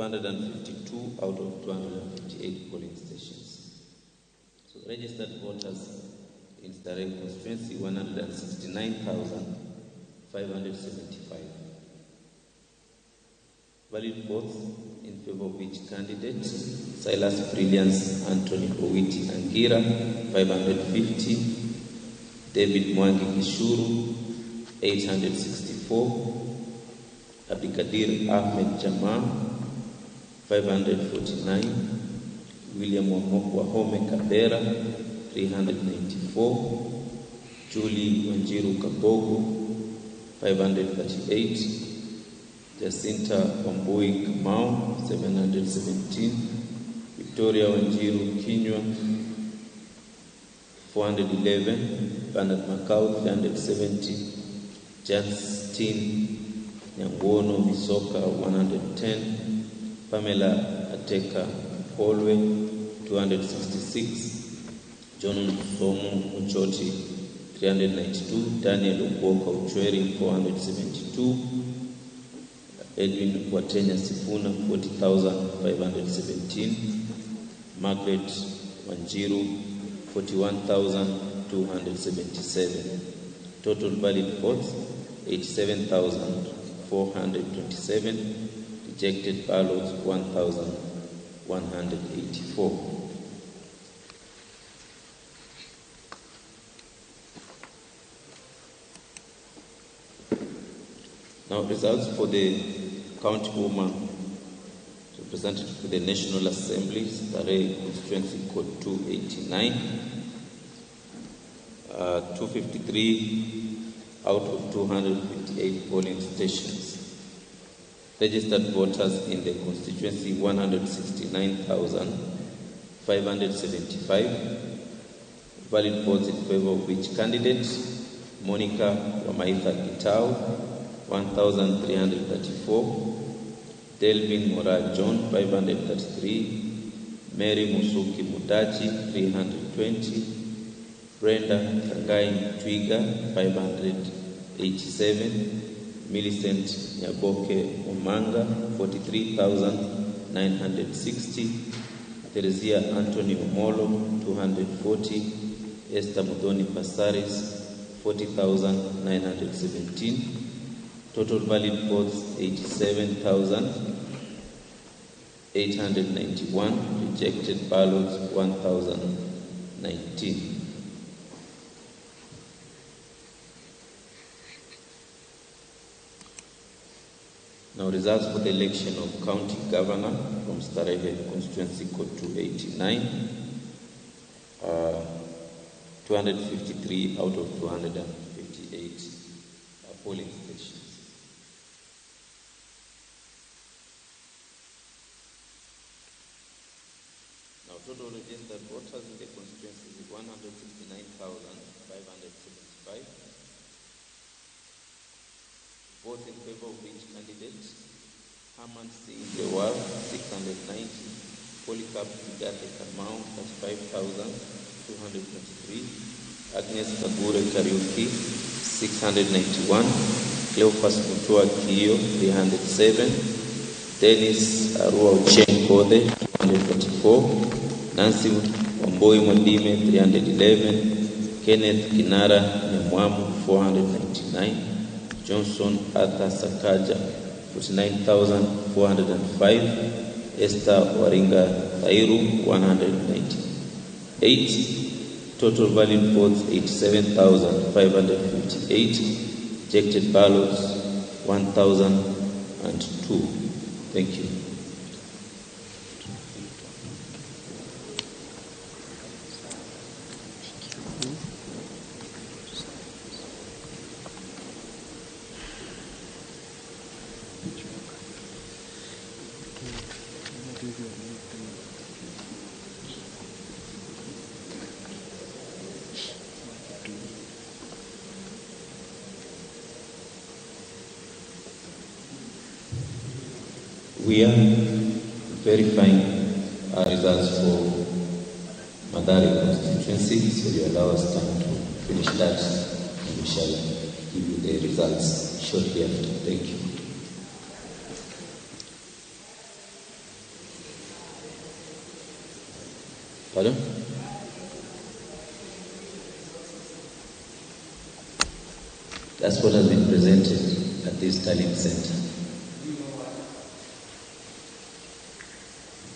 252 out of 258 polling stations. So registered voters in Starehe constituency, 169,575. Valid votes in favor of each candidate: Silas Brilliance Anthony Owiti Angira, 550. David Mwangi Kishuru, 864. Abdikadir Ahmed Jamal, 549. William Wahome Kabera, 394. Julie Wanjiru Kabogo, 538. Jacinta Wambui Kamau, 717. Victoria Wanjiru Kinywa, 411. Bernard Macau, 370. Justin Nyangwono Misoka, 110. Pamela Ateka Polwe, 266. John Somu Uchoti, 392. Daniel Uboka Uchweri, 472. Edwin Watenya Sifuna, 40,517. Margaret Wanjiru, 41,277. Total valid votes, 87,427. Rejected ballots, 1,184. Now, results for the county woman representative for the National Assembly, Starehe constituency code 289. 253 out of 258 polling stations. Registered voters in the constituency, 169,575. Valid votes in favor of each candidate: Monica Wamaitha Gitau, 1,334. Delvin Mora John, 533. Mary Musuki Mudachi, 320. Brenda Kangai Twiga, 587. Millicent Nyaboke Omanga, 43,960. Theresia Anthony Omolo, 240. Esther Mudoni Pasaris, 40,917. Total valid votes, 87,891. Rejected ballots, 1,019. Now, results for the election of county governor from Starehe constituency code 289. 253 out of 258 polling stations. Now, total registered voters in the constituency is 169,575. Votes in favor of each candidate: Herman C. Lewal, 690. Polycarp Vigate Kamau, 35,223. Agnes Kagure Kariuki, 691. Cleophas Mutua Kiyo, 307. Dennis Arua Ucheng Kode, 244. Nancy Wamboi Mwandime, 311. Kenneth Kinara Nyamwamu, 499. Johnson Arthur Sakaja, 49,405. Esther Waringa Thairu, 198. Total valid votes, 87,558. Rejected ballots, 1,002. Thank you. We are verifying our results for Madari constituency, so you allow us time to finish that, and we shall give you the results shortly after. Thank you. Pardon? That's what has been presented at this tallying center.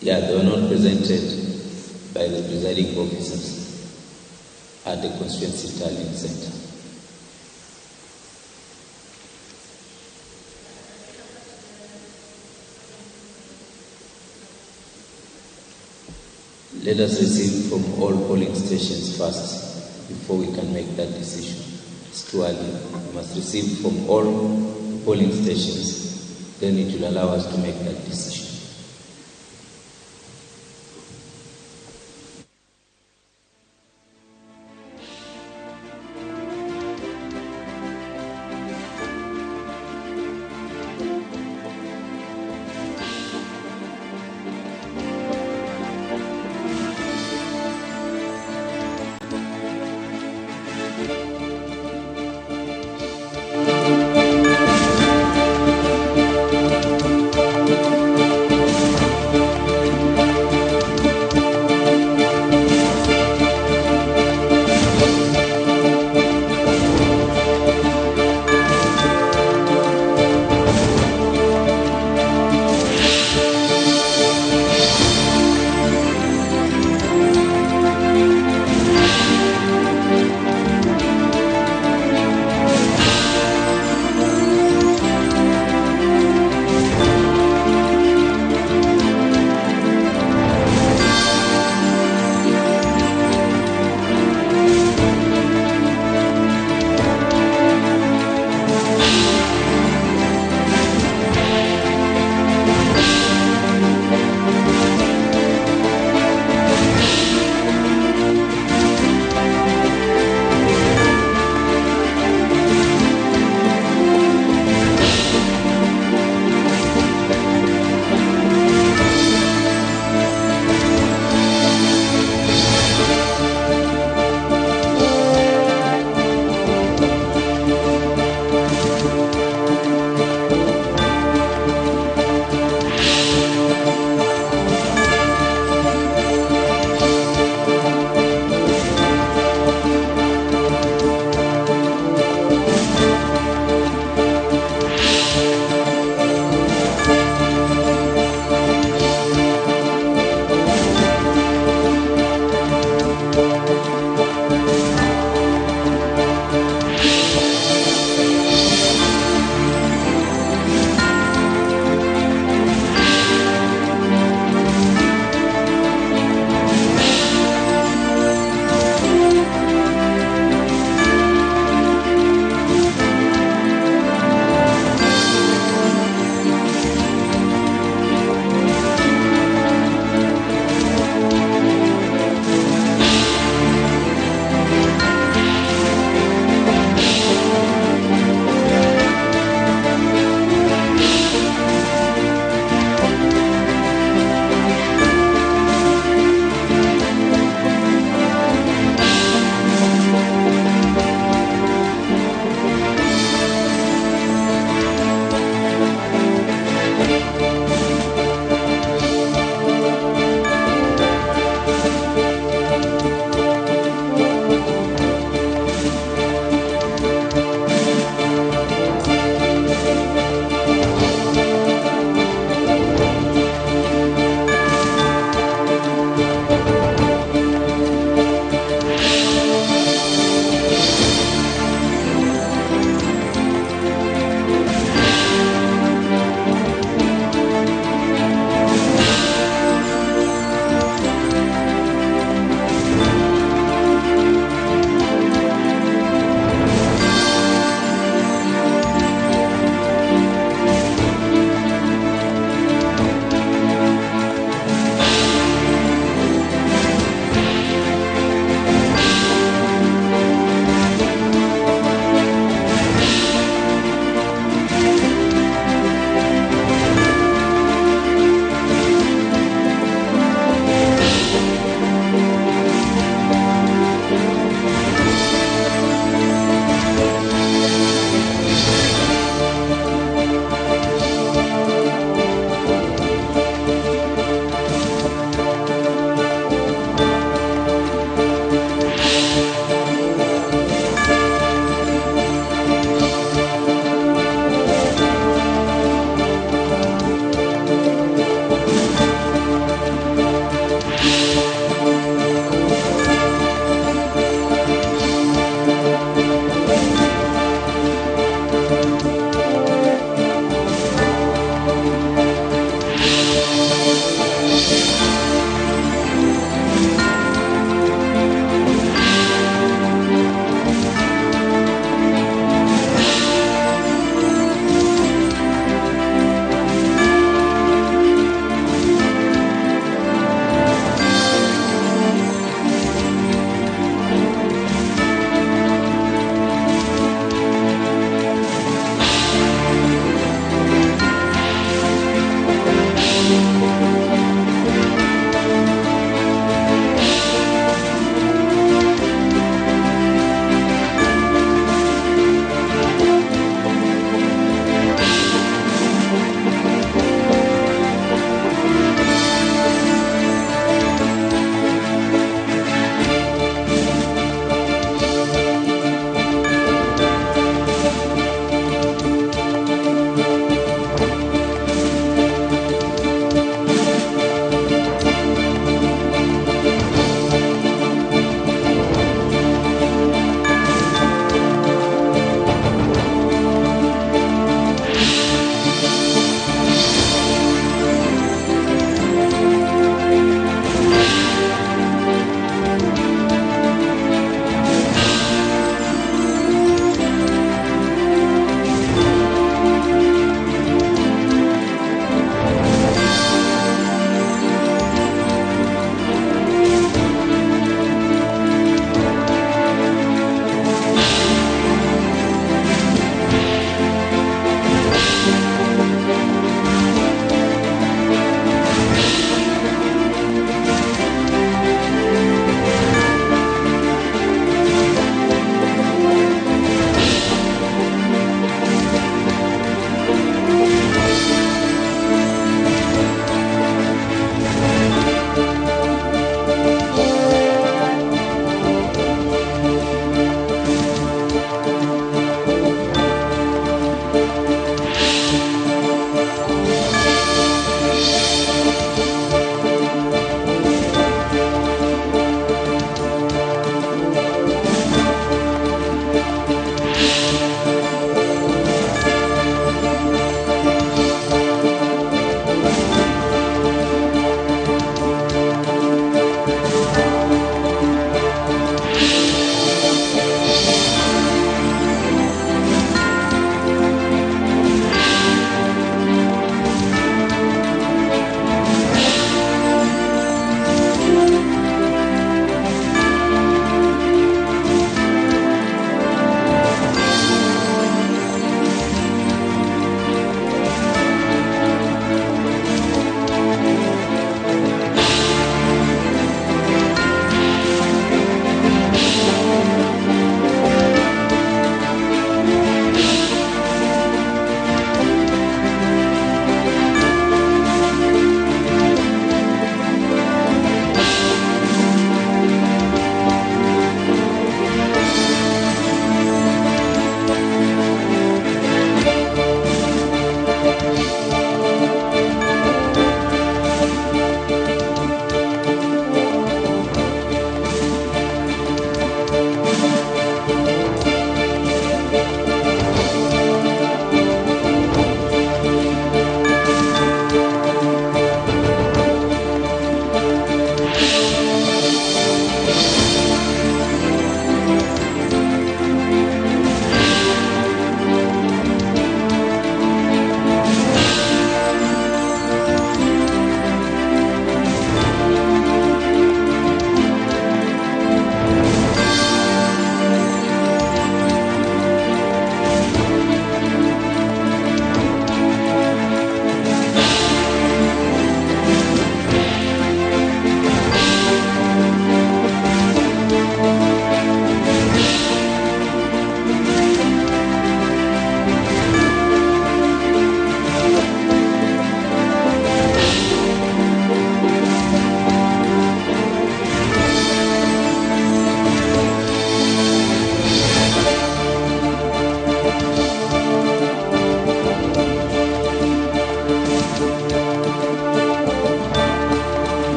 Yeah, they were not presented by the presiding officers at the constituency tallying center. Let us receive from all polling stations first before we can make that decision. It's too early. We must receive from all polling stations, then it will allow us to make that decision.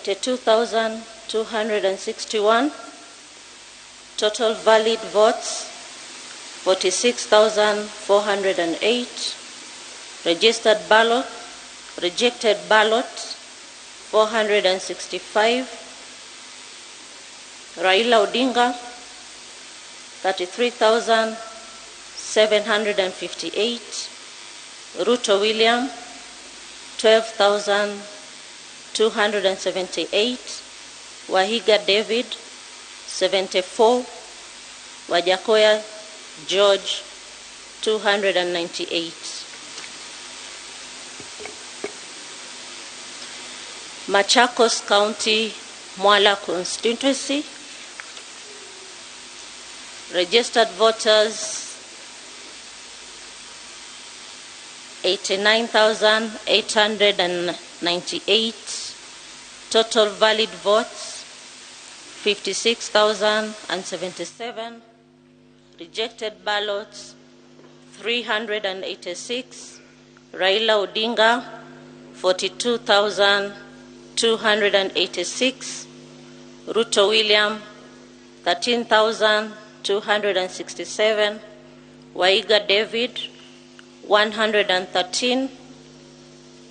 72,261. Total valid votes 46,408. Registered ballot, rejected ballot 465. Raila Odinga 33,758. Ruto William 12,278. Wahiga David 74. Wajakoya George 298. Machakos County Mwala constituency. Registered voters 89,898. Total valid votes 56,077. Rejected ballots 386. Raila Odinga 42,286. Ruto William 13,267. Waiga David 113.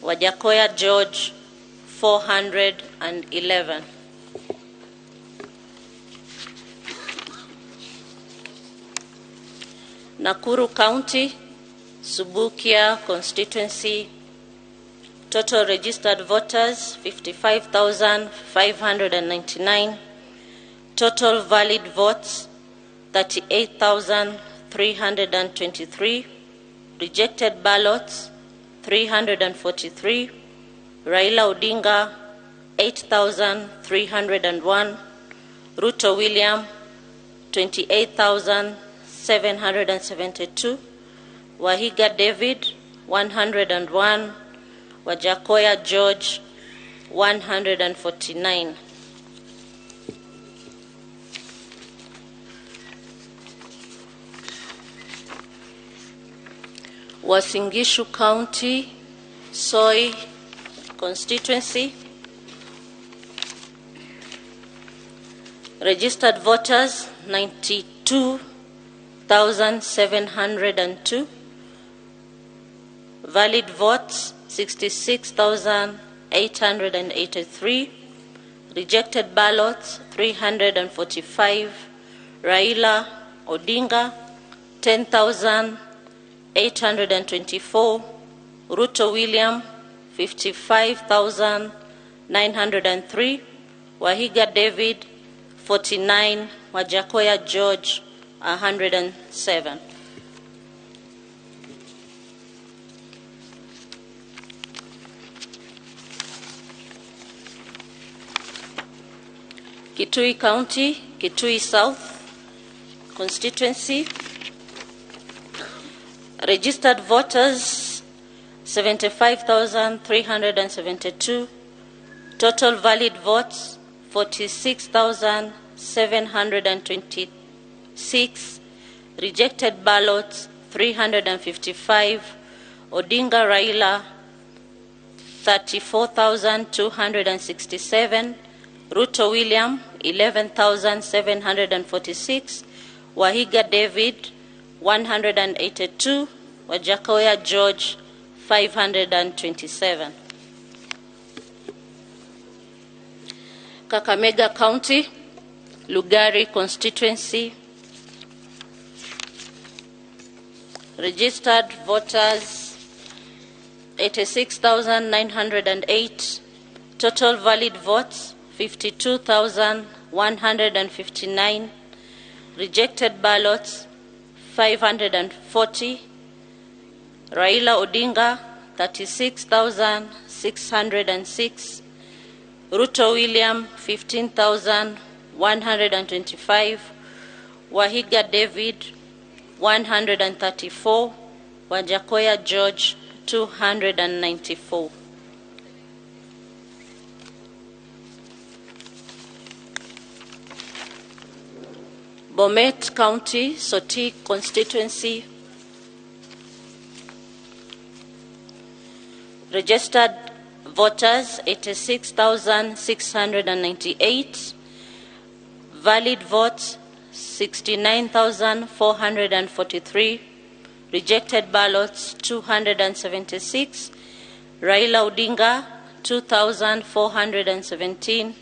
Wajakoya George 411. Nakuru County, Subukia constituency. Total registered voters 55,599. Total valid votes 38,323. Rejected ballots 343. Raila Odinga 8,301. Ruto William 28,772. Wahiga David 101. Wajakoya George 149. Uasin Gishu County, Soi constituency. Registered voters 92,702. Valid votes 66,883. Rejected ballots 345. Raila Odinga 10,824. Ruto William 55,903. Wahiga David 49. Wajakoya George 107. Kitui County, Kitui South constituency. Registered voters 75,372. Total valid votes 46,726. Rejected ballots 355. Odinga Raila 34,267. Ruto William 11,746. Wahiga David 182. Wajakoya George 527. Kakamega County, Lugari constituency. Registered voters 86,908. Total valid votes 52,159. Rejected ballots 540. Raila Odinga 36,606. Ruto William 15,125. Wahiga David 134. Wajakoya George 294. Bomet County, Soti constituency. Registered voters 86,698, valid votes 69,443, rejected ballots 276, Raila Odinga 2,417,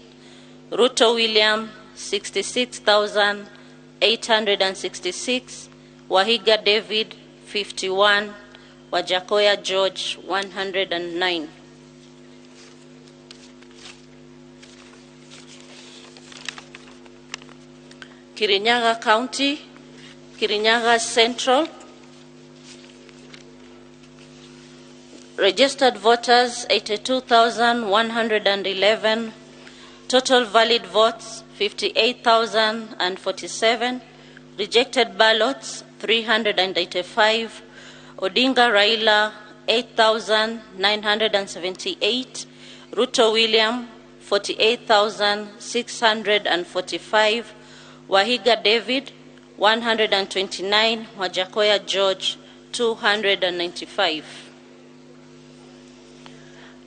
Ruto William 66,866, Wahiga David 51, Wajakoya George 109. Kirinyaga County, Kirinyaga Central, registered voters 82,111, total valid votes 58,047, rejected ballots 385, Odinga Raila 8,978, Ruto William 48,645, Wahiga David 129, Wajakoya George 295.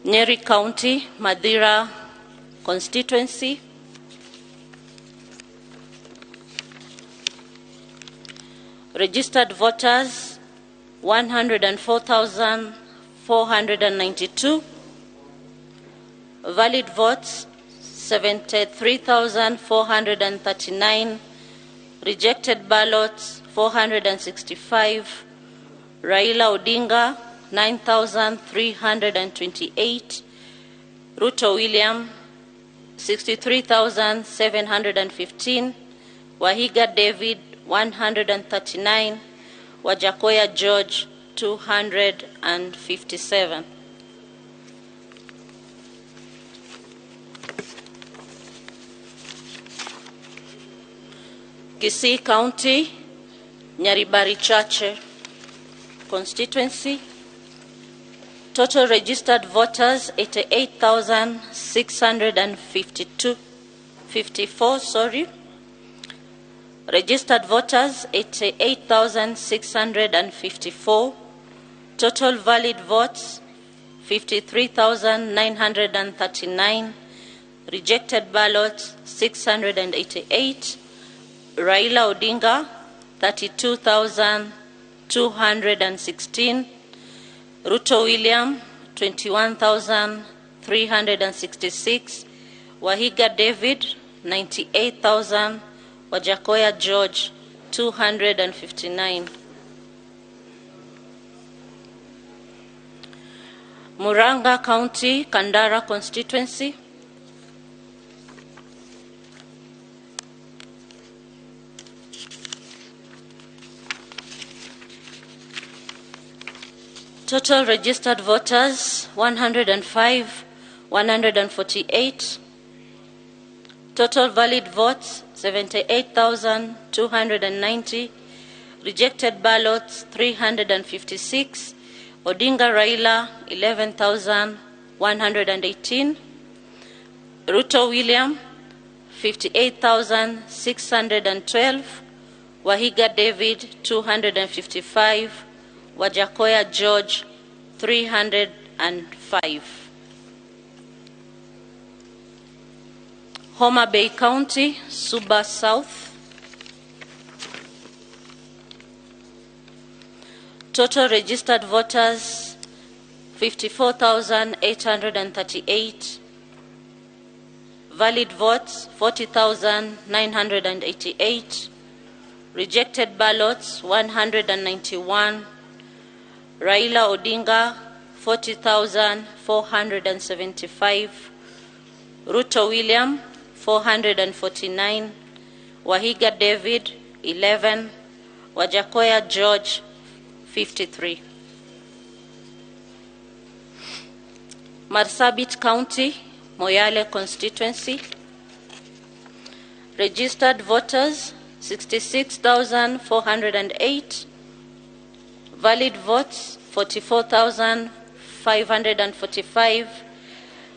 Nyeri County, Madira constituency, registered voters 104,492, valid votes 73,439, rejected ballots 465, Raila Odinga 9,328, Ruto William 63,715, Wahiga David 139, Wajakoya George 257. Kisii County, Nyaribari Chache constituency, total registered voters 88,654, registered voters 88,654, total valid votes 53,939, rejected ballots 688, Raila Odinga 32,216, Ruto William 21,366, Wahiga David 98,000, Wajakoya George 259. Muranga County, Kandara constituency, total registered voters 105, 148, total valid votes 78,290, rejected ballots 356, Odinga Raila 11,118, Ruto William 58,612, Wahiga David 255, Wajakoya George 305. Homa Bay County, Suba South, total registered voters 54,838, valid votes 40,988, rejected ballots 191, Raila Odinga 40,475, Ruto William 449, Wahiga David 11, Wajakoya George 53. Marsabit County, Moyale constituency, registered voters 66,408, valid votes 44,545,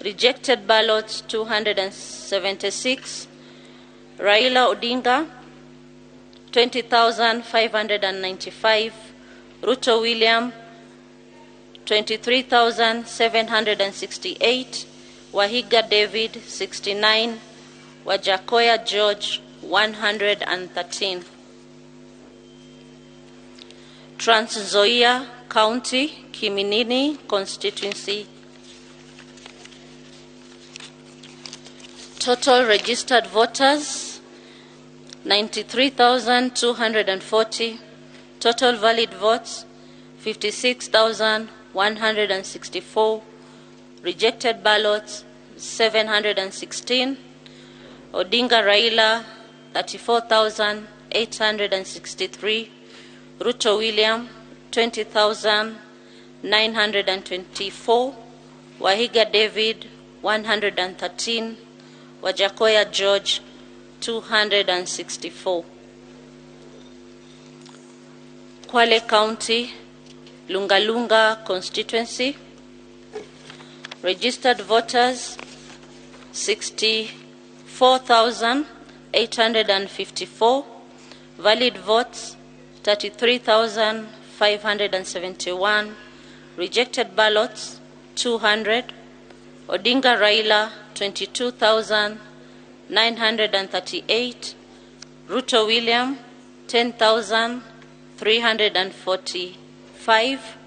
rejected ballots 276, Raila Odinga 20,595, Ruto William 23,768, Wahiga David 69, Wajakoya George 113. Trans Nzoia County, Kiminini constituency. Total registered voters 93,240. Total valid votes 56,164. Rejected ballots 716. Odinga Raila 34,863. Ruto William 20,924. Wahiga David 113. Wajakoya George 264. Kwale County, Lungalunga constituency. Registered voters 64,854. Valid votes 33,571. Rejected ballots 200. Odinga Raila 22,938. Ruto William 10,345.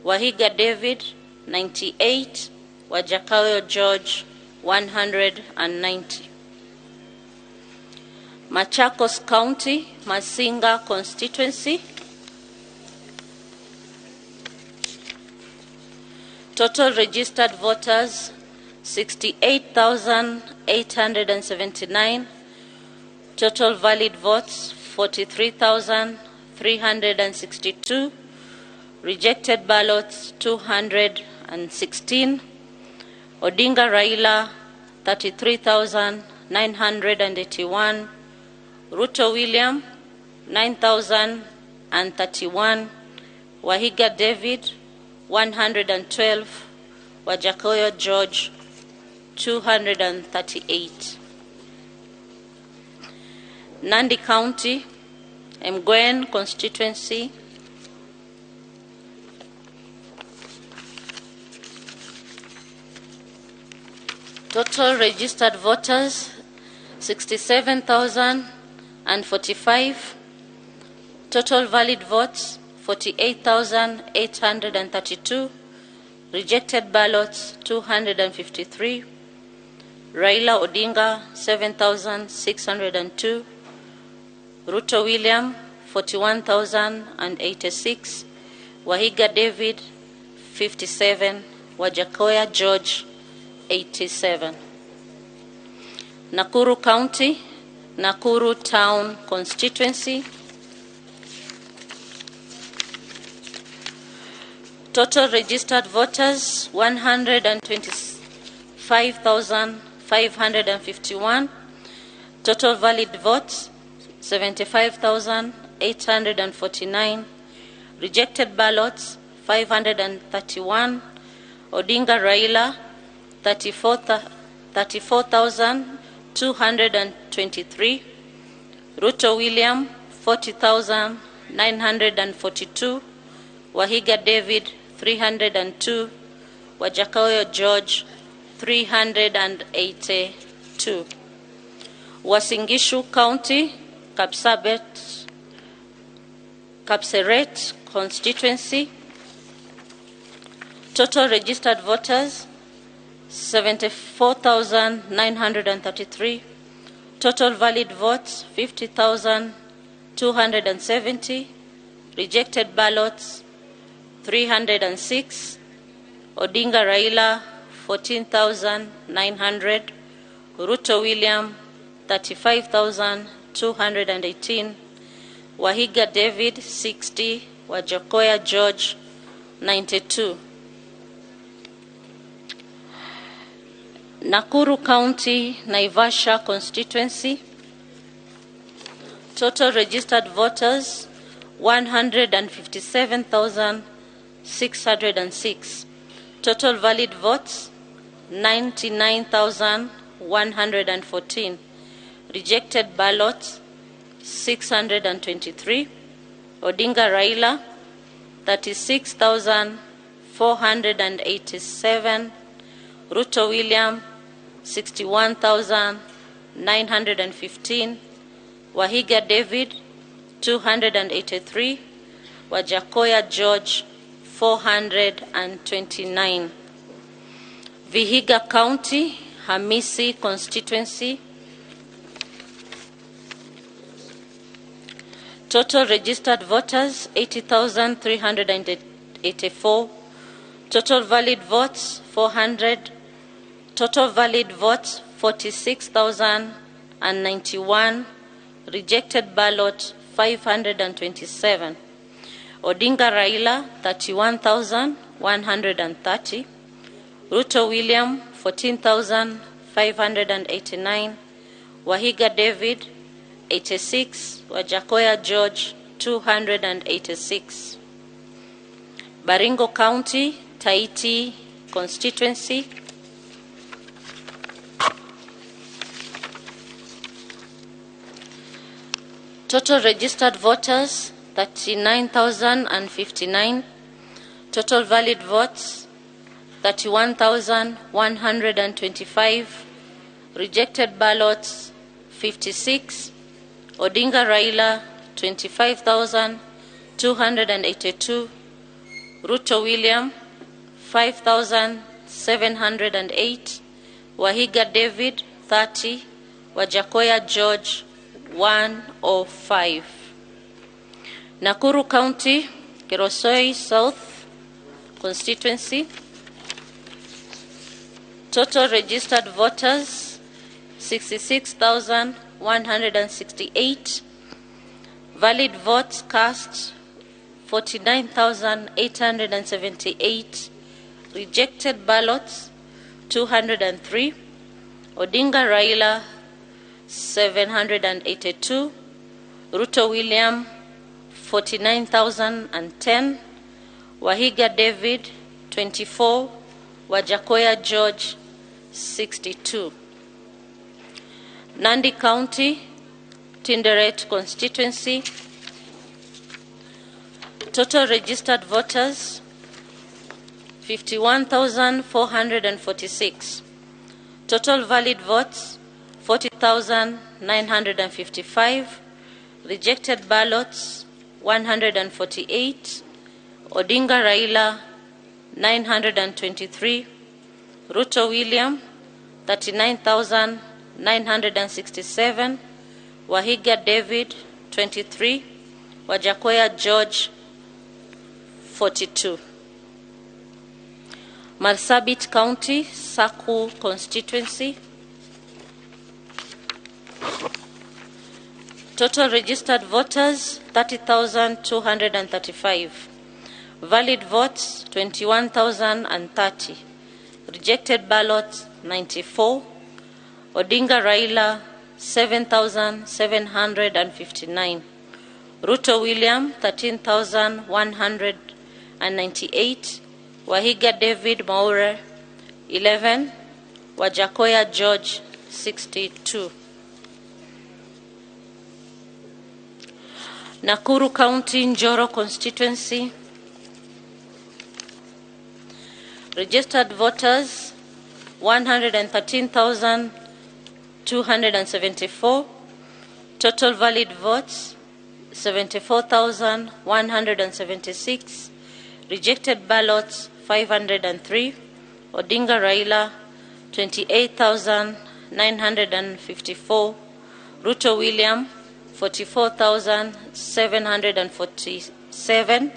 Wahiga David 98. Wajakoya George 190. Machakos County, Masinga constituency. Total registered voters 68,879. Total valid votes 43,362. Rejected ballots 216. Odinga Raila 33,981. Ruto William 9,031. Wahiga David 112. Wajakoya George 238. Nandi County, Mgwen constituency. Total registered voters 67,045. Total valid votes 48,832. Rejected ballots 253. Raila Odinga 7,602. Ruto William 41,086. Wahiga David 57. Wajakoya George 87. Nakuru County, Nakuru Town constituency. Total registered voters 125,551. Total valid votes 75,849. Rejected ballots 531. Odinga Raila 34,223. Ruto William 40,942. Wahiga David 302. Wajakoya George 382. Uasin County, Kapseret constituency. Total registered voters 74,933. Total valid votes 50,270. Rejected ballots 306. Odinga Raila 14,900. Ruto William 35,218. Wahiga David 60. Wajakoya George 92. Nakuru County, Naivasha constituency. Total registered voters 157,606. Total valid votes 99,114. Rejected ballots 623. Odinga Raila 36,500. 487. Ruto William, 61,915. Wahiga David, 283. Wajakoya George, 429. Vihiga County, Hamisi constituency. Total registered voters, 80,384. Total valid votes, 400. Total valid votes, 46,091. Rejected ballot, 527. Odinga Raila, 31,130. Ruto William, 14,589. Wahiga David, 86. Wajakoya George, 286. Baringo County, Taiti constituency. Total registered voters, 39,059. Total valid votes, 31,125. Rejected ballots, 56. Odinga Raila, 25,282. Ruto William, 5,708. Wahiga David, 30. Wajakoya George, 105. Nakuru County, Kirosoi South constituency. Total registered voters, 66,168. Valid votes cast, 49,878. Rejected ballots, 203. Odinga Raila, 782. Ruto William, 49,010. Wahiga David, 24. Wajakoya George, 62. Nandi County, Tinderet constituency. Total registered voters, 51,446. Total valid votes, 40,955. Rejected ballots, 148. Odinga Raila, 923. Ruto William, 39,967. Wahiga David, 23. Wajakoya George, 42. Marsabit County, Saku constituency. Total registered voters, 30,235. Valid votes, 21,030. Rejected ballots, 94. Odinga Raila, 7,759. Ruto William, 13,198. Wahiga David Maure, 11. Wajakoya George, 62. Nakuru County, Njoro constituency. Registered voters, 113,274. Total valid votes, 74,176. Rejected ballots, 503. Odinga Raila, 28,954. Ruto William, 44,747.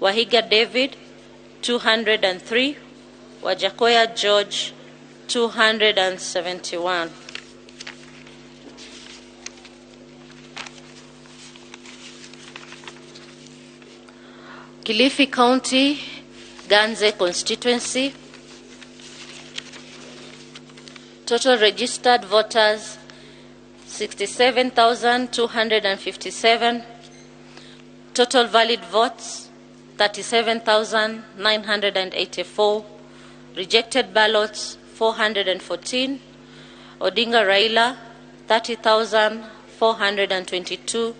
Wahiga David, 203. Wajakoya George, 271. Kilifi County, Ganze constituency. Total registered voters, 67,257. Total valid votes, 37,984. Rejected ballots, 414. Odinga Raila, 30,422.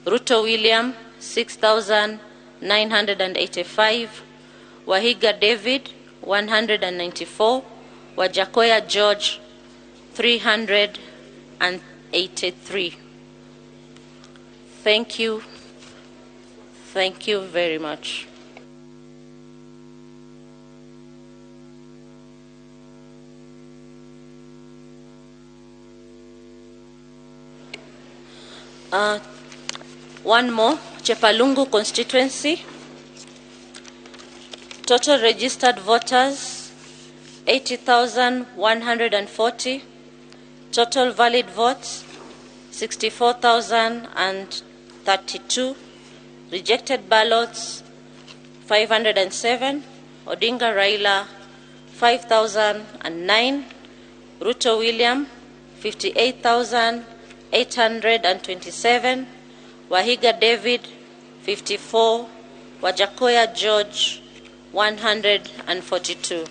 Ruto William, 6,985. Wahiga David 194, Wajakoya George 383. Thank you. Thank you very much. One more, Chepalungu constituency. Total registered voters 80,140. Total valid votes 64,032. Rejected ballots 507. Odinga Raila 5,009. Ruto William 58,827. Wahiga David 54. Wajakoya George 142.